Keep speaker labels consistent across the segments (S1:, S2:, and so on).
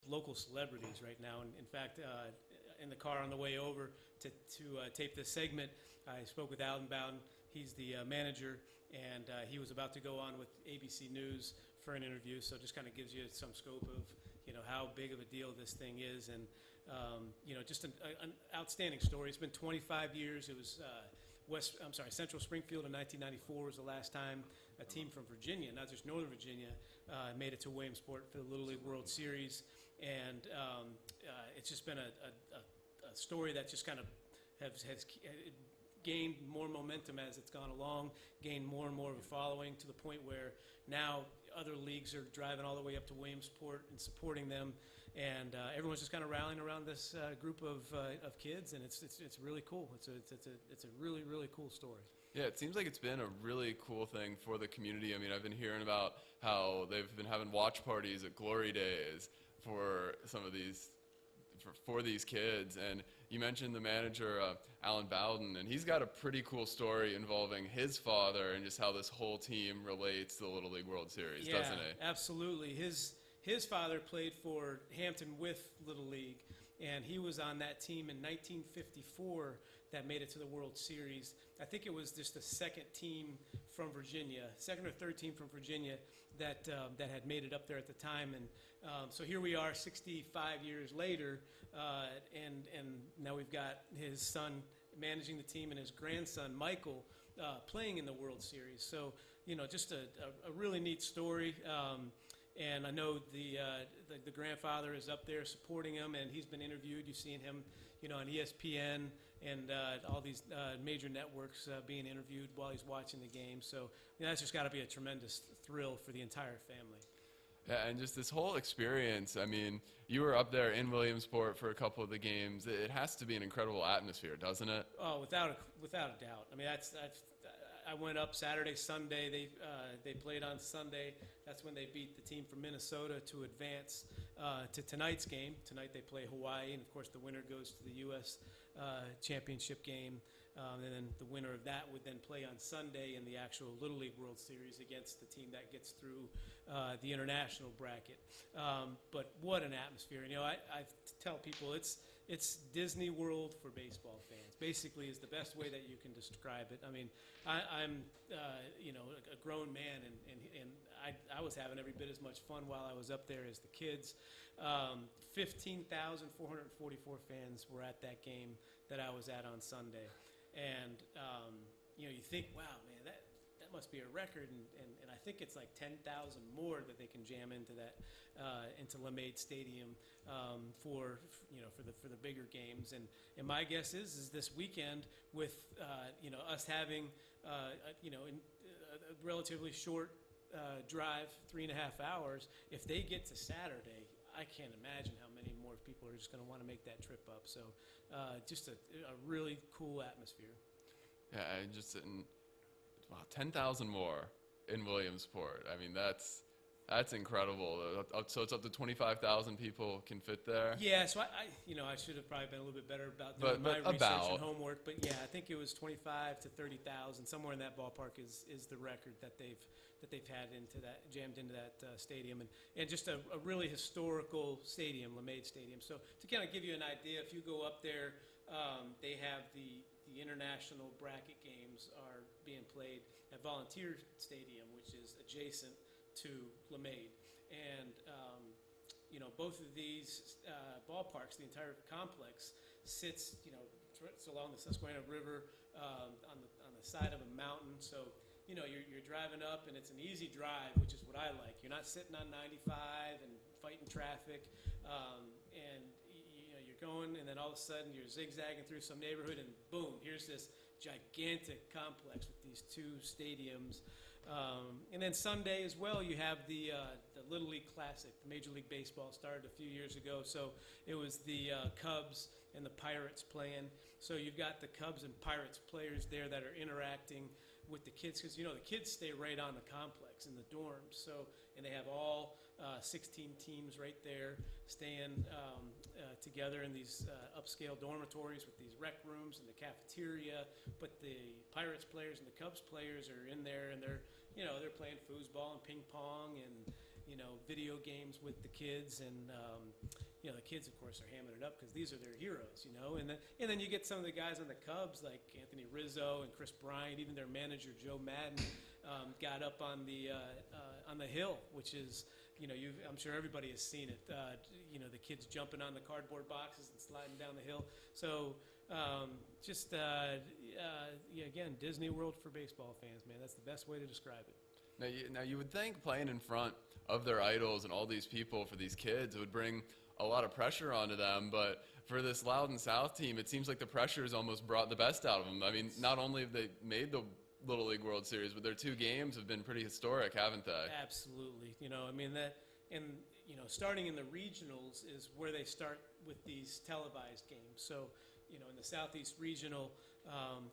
S1: local celebrities right now. And in fact, in the car on the way over to tape this segment, I spoke with Alan Bowden. He's the manager, and he was about to go on with ABC News for an interview. So it just kind of gives you some scope of, how big of a deal this thing is. And, just an outstanding story. It's been 25 years. It was Central Springfield in 1994 was the last time a team from Virginia, not just Northern Virginia, made it to Williamsport for the Little League World Series. And it's just been a story that just kind of has gained more momentum as it's gone along, gained more and more of a following, to the point where now other leagues are driving all the way up to Williamsport and supporting them. And everyone's just kind of rallying around this group of kids, and it's really cool. It's a really, really cool story.
S2: Yeah, it seems like it's been a really cool thing for the community. I mean, I've been hearing about how they've been having watch parties at Glory Days for some of these, for these kids. And you mentioned the manager, Alan Bowden, and he's got a pretty cool story involving his father and just how this whole team relates to the Little League World Series, doesn't it?
S1: Yeah, absolutely. His father played for Hampton with Little League, and he was on that team in 1954 that made it to the World Series. I think it was just the second or third team from Virginia that had made it up there at the time. And so here we are 65 years later, and now we've got his son managing the team and his grandson, Michael, playing in the World Series. So, just a really neat story. And I know the grandfather is up there supporting him, and he's been interviewed. You've seen him, on ESPN and all these major networks being interviewed while he's watching the game. So that's just got to be a tremendous thrill for the entire family.
S2: Yeah, and just this whole experience. I mean, you were up there in Williamsport for a couple of the games. It has to be an incredible atmosphere, doesn't it?
S1: Oh, without a doubt. I mean, that's. I went up Saturday, Sunday. They played on Sunday. That's when they beat the team from Minnesota to advance to tonight's game. Tonight they play Hawaii, and of course the winner goes to the U.S. Championship game. And then the winner of that would then play on Sunday in the actual Little League World Series against the team that gets through the international bracket. But what an atmosphere! I tell people it's Disney World for baseball fans. Basically, is the best way that you can describe it. I mean, I'm a grown man, and I was having every bit as much fun while I was up there as the kids. 15,444 fans were at that game that I was at on Sunday. And, you think, wow, man, that must be a record. And I think it's like 10,000 more that they can jam into that, into LeMade Stadium for the bigger games. And my guess is this weekend with, us having, a relatively short drive, 3.5 hours, if they get to Saturday, I can't imagine how many more people are just going to want to make that trip up. So just a really cool atmosphere.
S2: Yeah, wow, 10,000 more in Williamsport. I mean, that's incredible. So it's up to 25,000 people can fit there?
S1: Yeah, so I should have probably been a little bit better about doing my research and homework. But yeah, I think it was 25 to 30,000, somewhere in that ballpark is the record that they've had jammed into that stadium, and just a really historical stadium, LeMade Stadium. So to kind of give you an idea, if you go up there, they have the international bracket games are being played at Volunteer Stadium, which is adjacent to LeMade. And both of these ballparks, the entire complex sits along the Susquehanna River on the side of a mountain. So you're driving up, and it's an easy drive, which is what I like. You're not sitting on 95 and fighting traffic, and you're going, and then all of a sudden you're zigzagging through some neighborhood, and boom, here's this gigantic complex with these two stadiums. And then Sunday as well, you have the Little League Classic. The Major League Baseball started a few years ago, so it was the Cubs and the Pirates playing. So you've got the Cubs and Pirates players there that are interacting with the kids, because the kids stay right on the complex in the dorms. So, and they have all 16 teams right there staying together in these upscale dormitories with these rec rooms and the cafeteria. But the Pirates players and the Cubs players are in there, and they're playing foosball and ping pong and video games with the kids. And the kids, of course, are hamming it up because these are their heroes, and then you get some of the guys on the Cubs like Anthony Rizzo and Chris Bryant, even their manager Joe Madden got up on the hill, which is, I'm sure everybody has seen it. The kids jumping on the cardboard boxes and sliding down the hill. So again, Disney World for baseball fans, man. That's the best way to describe it.
S2: Now you would think playing in front of their idols and all these people for these kids would bring a lot of pressure onto them, but for this Loudon South team, it seems like the pressure has almost brought the best out of them. I mean, not only have they made the Little League World Series, but their 2 games have been pretty historic, haven't they?
S1: Absolutely. Starting in the regionals is where they start with these televised games. So, in the Southeast Regional,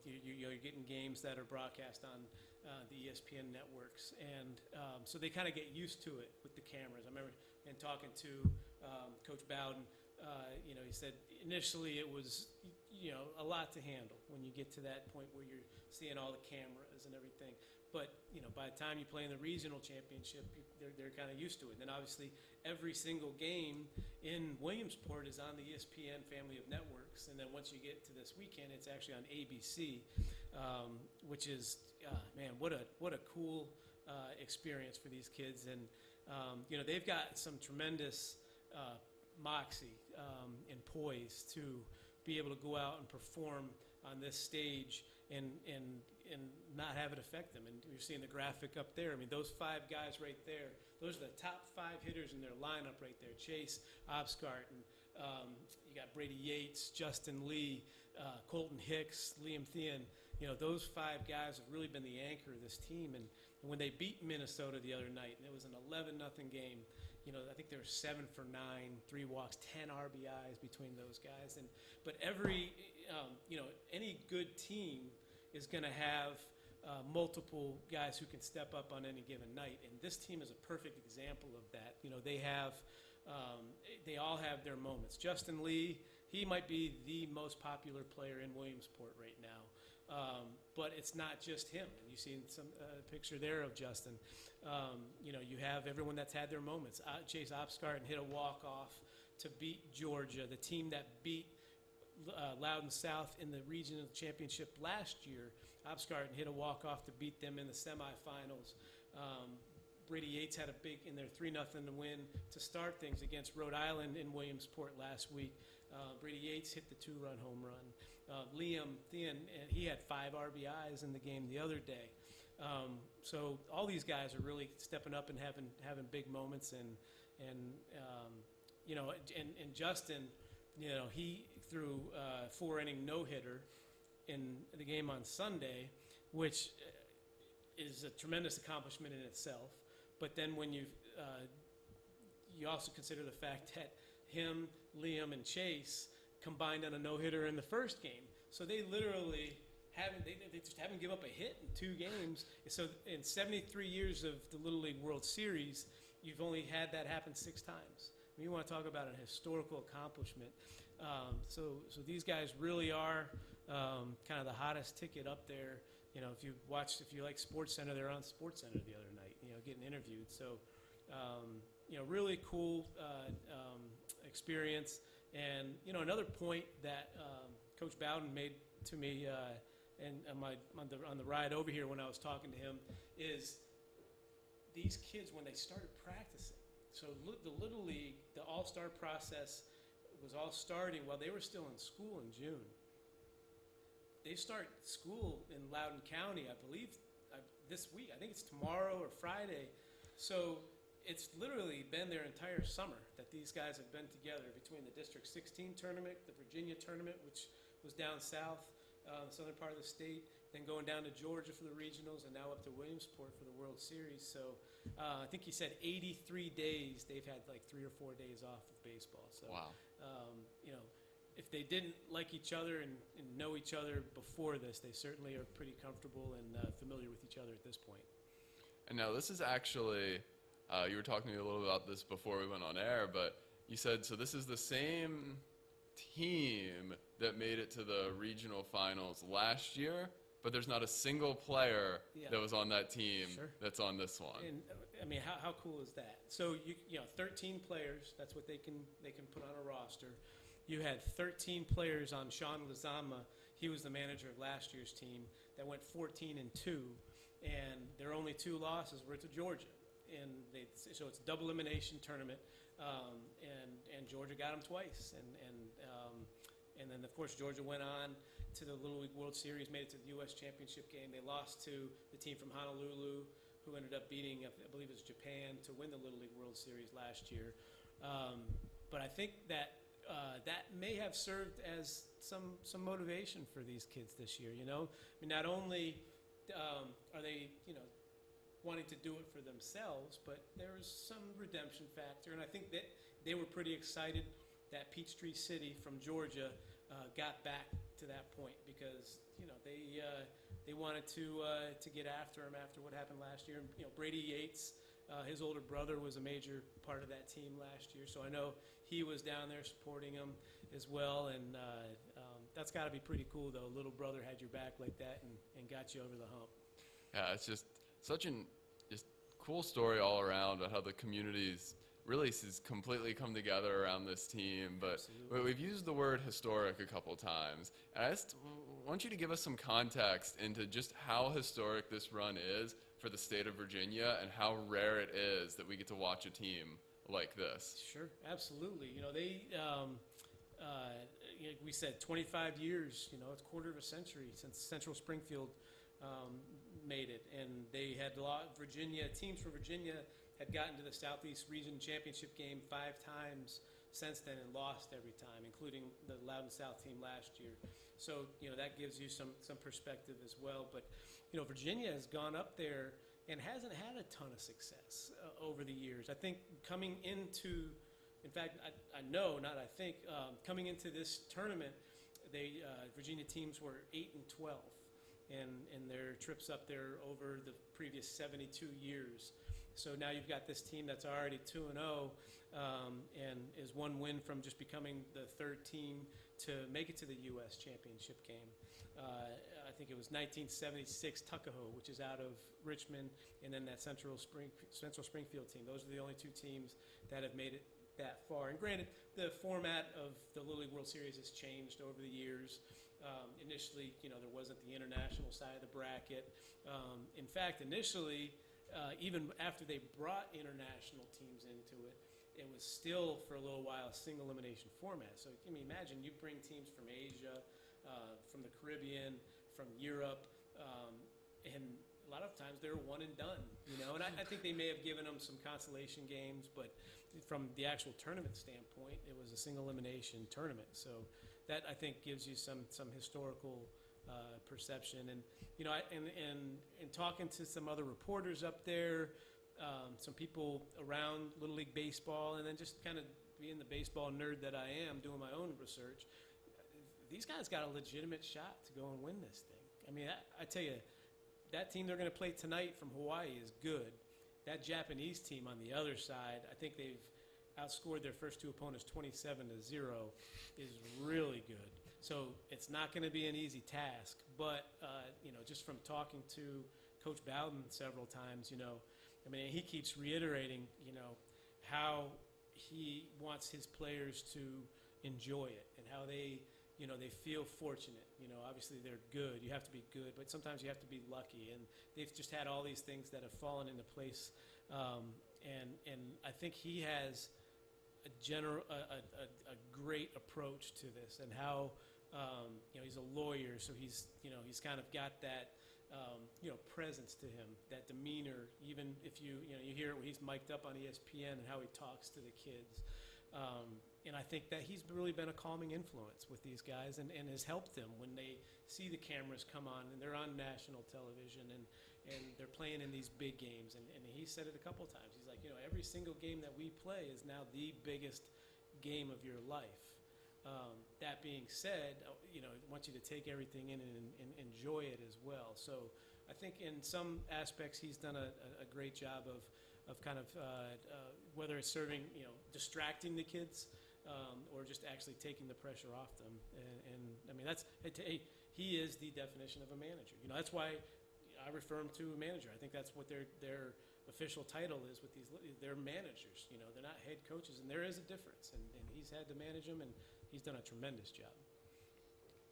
S1: you're getting games that are broadcast on the ESPN networks, and so they kind of get used to it with the cameras. I remember talking to Coach Bowden. He said initially it was a lot to handle when you get to that point where you're seeing all the cameras and everything. But by the time you play in the regional championship, they're kind of used to it. And then obviously every single game in Williamsport is on the ESPN family of networks. And then once you get to this weekend, it's actually on ABC, which is what a cool experience for these kids. And they've got some tremendous moxie and poise to be able to go out and perform on this stage and not have it affect them. And you're seeing the graphic up there. I mean, those 5 guys right there, those are the top 5 hitters in their lineup right there. Chase Obskart, and you got Brady Yates, Justin Lee, Colton Hicks, Liam Thean. Those 5 guys have really been the anchor of this team. And when they beat Minnesota the other night, and it was an 11-0 game, I think there were 7 for 9, 3 walks, 10 RBIs between those guys. But any good team is going to have multiple guys who can step up on any given night, and this team is a perfect example of that. They all have their moments. Justin Lee, he might be the most popular player in Williamsport right now, but it's not just him. And you see some picture there of Justin. You have everyone that's had their moments. Chase Obskart hit a walk-off to beat Georgia, the team that beat Loudon South in the regional championship last year. Obskart hit a walk-off to beat them in the semifinals. Brady Yates had a big in their 3-0 win to start things against Rhode Island in Williamsport last week. Brady Yates hit the 2-run home run. Liam Thean, he had 5 RBIs in the game the other day. So all these guys are really stepping up and having big moments, and Justin, he threw a 4-inning no-hitter in the game on Sunday, which is a tremendous accomplishment in itself. But then when you also consider the fact that him, Liam, and Chase combined on a no-hitter in the first game, so they literally they just haven't given up a hit in 2 games. So in 73 years of the Little League World Series, you've only had that happen 6 times. I mean, you want to talk about an historical accomplishment. So these guys really are kind of the hottest ticket up there. If you like SportsCenter, they're on SportsCenter the other night, getting interviewed. So, really cool experience. And, another point that Coach Bowden made to me and on the ride over here when I was talking to him is these kids, when they started practicing, so the Little League, the All-Star process was all starting while they were still in school in June. They start school in Loudoun County, I believe, this week. I think it's tomorrow or Friday. So it's literally been their entire summer that these guys have been together between the District 16 tournament, the Virginia tournament, which was down south, the southern part of the state, then going down to Georgia for the regionals, and now up to Williamsport for the World Series. So I think he said 83 days they've had like 3 or 4 days off of baseball. So,
S2: wow.
S1: If they didn't like each other and know each other before this, they certainly are pretty comfortable and familiar with each other at this point.
S2: And now this is actually, you were talking to me a little about this before we went on air, but you said, so this is the same team that made it to the regional finals last year, but there's not a single player that was on that team that's on this one.
S1: And, I mean, how cool is that? So you know, 13 players. That's what they can put on a roster. You had 13 players on Sean Lizama. He was the manager of last year's team that went 14-2, and their only 2 losses were to Georgia. And so it's a double elimination tournament, and Georgia got them twice. And then of course Georgia went on to the Little League World Series, made it to the U.S. Championship game. They lost to the team from Honolulu, who ended up beating, I believe it was Japan, to win the Little League World Series last year. But I think that that may have served as some motivation for these kids this year. You know, I mean, not only are they, you know, wanting to do it for themselves, but there was some redemption factor, and I think that they were pretty excited that Peachtree City from Georgia got back to that point, because you know they wanted to get after him after what happened last year. And, you know, Brady Yates, his older brother, was a major part of that team last year, so I know he was down there supporting him as well, and that's got to be pretty cool, though. Little brother had your back like that and got you over the hump.
S2: Yeah, it's just such an just cool story all around about how the community's really has completely come together around this team. But we've used the word historic a couple times, and I just want you to give us some context into just how historic this run is for the state of Virginia and how rare it is that we get to watch a team like this.
S1: Sure, absolutely. You know, they, you know, we said 25 years, you know, it's a quarter of a century since Central Springfield made it. And they had a lot, teams from Virginia had gotten to the Southeast Region Championship game 5 times since then and lost every time, including the Loudoun South team last year. So, you know, that gives you some perspective as well. But, you know, Virginia has gone up there and hasn't had a ton of success over the years. I think coming into, in fact, I know, not I think, coming into this tournament, Virginia teams were 8-12 in their trips up there over the previous 72 years. So now you've got this team that's already 2-0 and is 1 win from just becoming the 3rd team to make it to the U.S. Championship game. I think it was 1976 Tuckahoe, which is out of Richmond, and then that Central Springfield team. Those are the only 2 teams that have made it that far. And granted, the format of the Little League World Series has changed over the years. Initially, you know, there wasn't the international side of the bracket. In fact, initially, even after they brought international teams into it, it was still for a little while a single elimination format. So I mean, imagine you bring teams from Asia, from the Caribbean, from Europe, and a lot of times they're one and done, you know. And I think they may have given them some consolation games, but from the actual tournament standpoint, it was a single elimination tournament. So that, I think, gives you some historical perception. And you know, and talking to some other reporters up there, some people around Little League baseball, and then just kind of being the baseball nerd that I am, doing my own research, these guys got a legitimate shot to go and win this thing. I mean, I tell you, that team they're going to play tonight from Hawaii is good. That Japanese team on the other side, I think they've outscored their first 2 opponents 27-0, is really good. So it's not going to be an easy task. But, you know, just from talking to Coach Bowden several times, you know, I mean, he keeps reiterating, you know, how he wants his players to enjoy it and how they, you know, they feel fortunate. You know, obviously they're good. You have to be good, but sometimes you have to be lucky. And they've just had all these things that have fallen into place. And I think he has a great approach to this, and how, you know, he's a lawyer, so he's kind of got that, you know, presence to him, that demeanor. Even if you hear it when he's mic'd up on ESPN and how he talks to the kids. And I think that he's really been a calming influence with these guys, and has helped them when they see the cameras come on and they're on national television and they're playing in these big games. And he said it a couple times. He's like, you know, every single game that we play is now the biggest game of your life. That being said, you know, I want you to take everything in and enjoy it as well. So I think in some aspects he's done a great job of kind of whether it's serving, you know, distracting the kids, or just actually taking the pressure off them. And I mean, he is the definition of a manager. You know, that's why I refer him to a manager. I think that's what their official title is with these. They're managers, they're not head coaches, and there is a difference. And he's had to manage them, and he's done a tremendous job.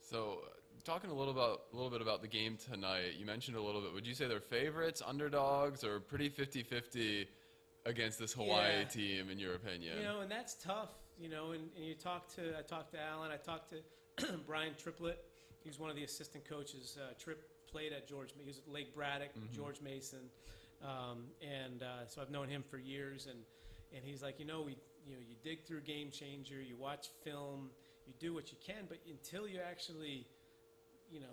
S2: So, talking a little bit about the game tonight, you mentioned a little bit. Would you say they're favorites, underdogs, or pretty 50-50 against this Hawaii team, in your opinion?
S1: And that's tough. And I talked to Alan, I talked to Brian Triplett. He's one of the assistant coaches. Tripp played at George. He was at Lake Braddock, George Mason, so I've known him for years. And he's like, you dig through Game Changer, you watch film, you do what you can, but until you actually,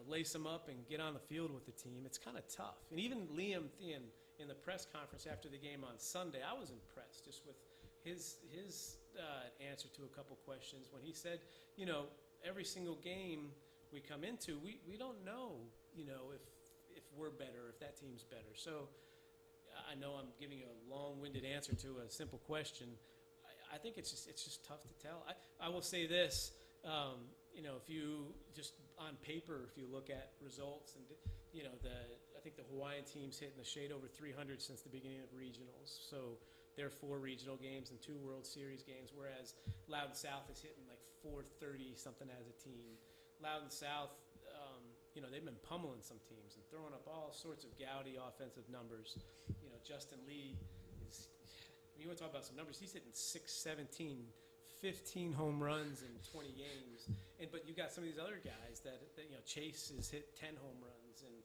S1: lace them up and get on the field with the team, it's kind of tough. And even Liam Thien in the press conference after the game on Sunday, I was impressed just with his answer to a couple questions when he said, every single game we come into, we don't know, if we're better, if that team's better. So I know I'm giving you a long-winded answer to a simple question. I think it's just tough to tell. I will say this, if you just on paper, if you look at results and I think the Hawaiian team's hitting the shade over 300 since the beginning of regionals. So they're 4 regional games and 2 World Series games, whereas Loudon South is hitting like 430 something as a team. Loudon South, they've been pummeling some teams and throwing up all sorts of gaudy offensive numbers. Justin Lee is. You want to talk about some numbers? He's hitting 617, 15 home runs in 20 games. But you got some of these other guys that Chase has hit 10 home runs, and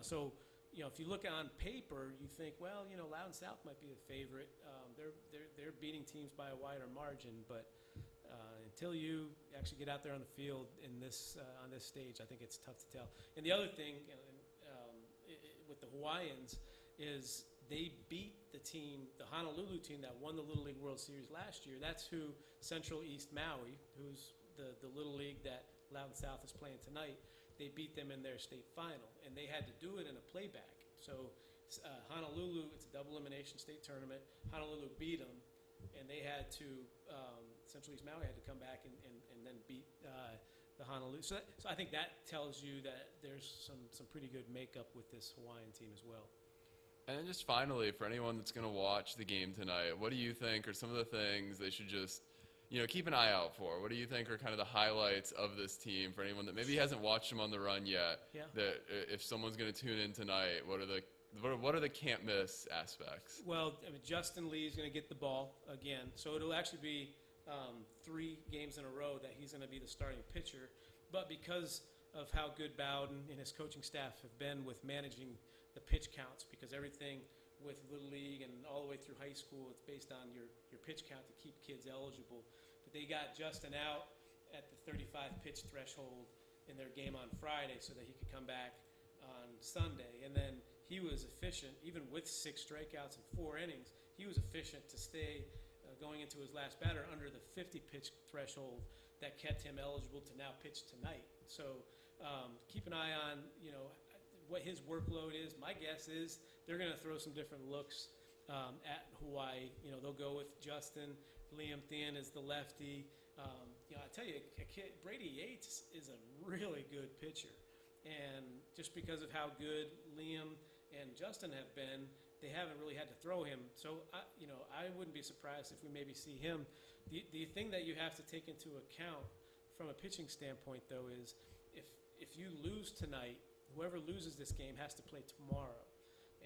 S1: so if you look on paper, you think, well, Loudon South might be the favorite. They're beating teams by a wider margin, but until you actually get out there on the field in this on this stage, I think it's tough to tell. And the other thing with the Hawaiians is they beat the team, the Honolulu team that won the Little League World Series last year. That's who Central East Maui, who's the Little League that Loudon South is playing tonight, they beat them in their state final, and they had to do it in a playback. So Honolulu, it's a double elimination state tournament. Honolulu beat them, and they had to, Central East Maui had to come back and then beat the Honolulu. So I think that tells you that there's some pretty good makeup with this Hawaiian team as well.
S2: And then just finally, for anyone that's going to watch the game tonight, what do you think are some of the things they should just, keep an eye out for? What do you think are kind of the highlights of this team for anyone that maybe hasn't watched them on the run yet?
S1: Yeah.
S2: That if someone's going to tune in tonight, what are the can't miss aspects?
S1: Well, Justin Lee is going to get the ball again, so it'll actually be 3 games in a row that he's going to be the starting pitcher. But because of how good Bowden and his coaching staff have been with managing the pitch counts, because everything with Little League and all the way through high school, it's based on your pitch count to keep kids eligible. But they got Justin out at the 35 pitch threshold in their game on Friday so that he could come back on Sunday. And then he was efficient, even with 6 strikeouts and 4 innings, he was efficient to stay going into his last batter under the 50 pitch threshold that kept him eligible to now pitch tonight. So keep an eye on, what his workload is. My guess is they're going to throw some different looks at Hawaii. They'll go with Justin. Liam Thien is the lefty. I tell you, Brady Yates is a really good pitcher. And just because of how good Liam and Justin have been, they haven't really had to throw him. So, I wouldn't be surprised if we maybe see him. The thing that you have to take into account from a pitching standpoint, though, is if you lose tonight, whoever loses this game has to play tomorrow,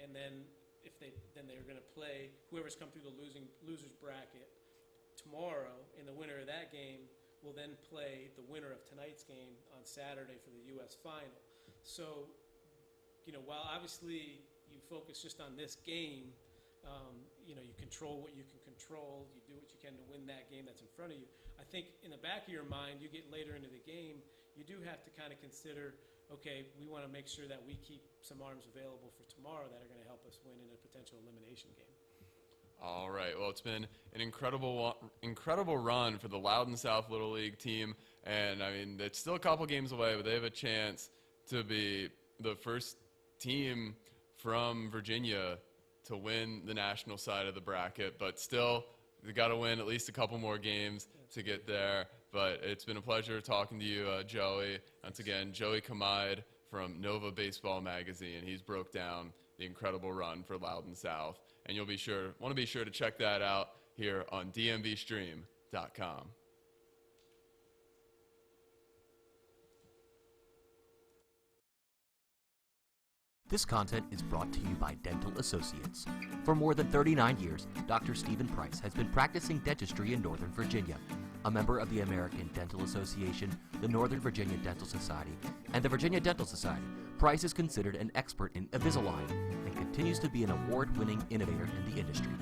S1: and then they're going to play whoever's come through the losers bracket tomorrow, and the winner of that game will then play the winner of tonight's game on Saturday for the U.S. final. So, while obviously you focus just on this game, you control what you can control, you do what you can to win that game that's in front of you. I think in the back of your mind, you get later into the game, you do have to kind of consider, okay, we want to make sure that we keep some arms available for tomorrow that are going to help us win in a potential elimination game.
S2: All right. Well, it's been an incredible run for the Loudon South Little League team. And, it's still a couple games away, but they have a chance to be the first team from Virginia to win the national side of the bracket. But still, they got to win at least a couple more games to get there. But it's been a pleasure talking to you, Joey. Once again, Joey Kamide from Nova Baseball Magazine. He's broke down the incredible run for Loudon South. And you'll want to be sure to check that out here on DMVSTREAM.com.
S3: This content is brought to you by Dental Associates. For more than 39 years, Dr. Stephen Price has been practicing dentistry in Northern Virginia. A member of the American Dental Association, the Northern Virginia Dental Society, and the Virginia Dental Society, Price is considered an expert in Invisalign and continues to be an award-winning innovator in the industry.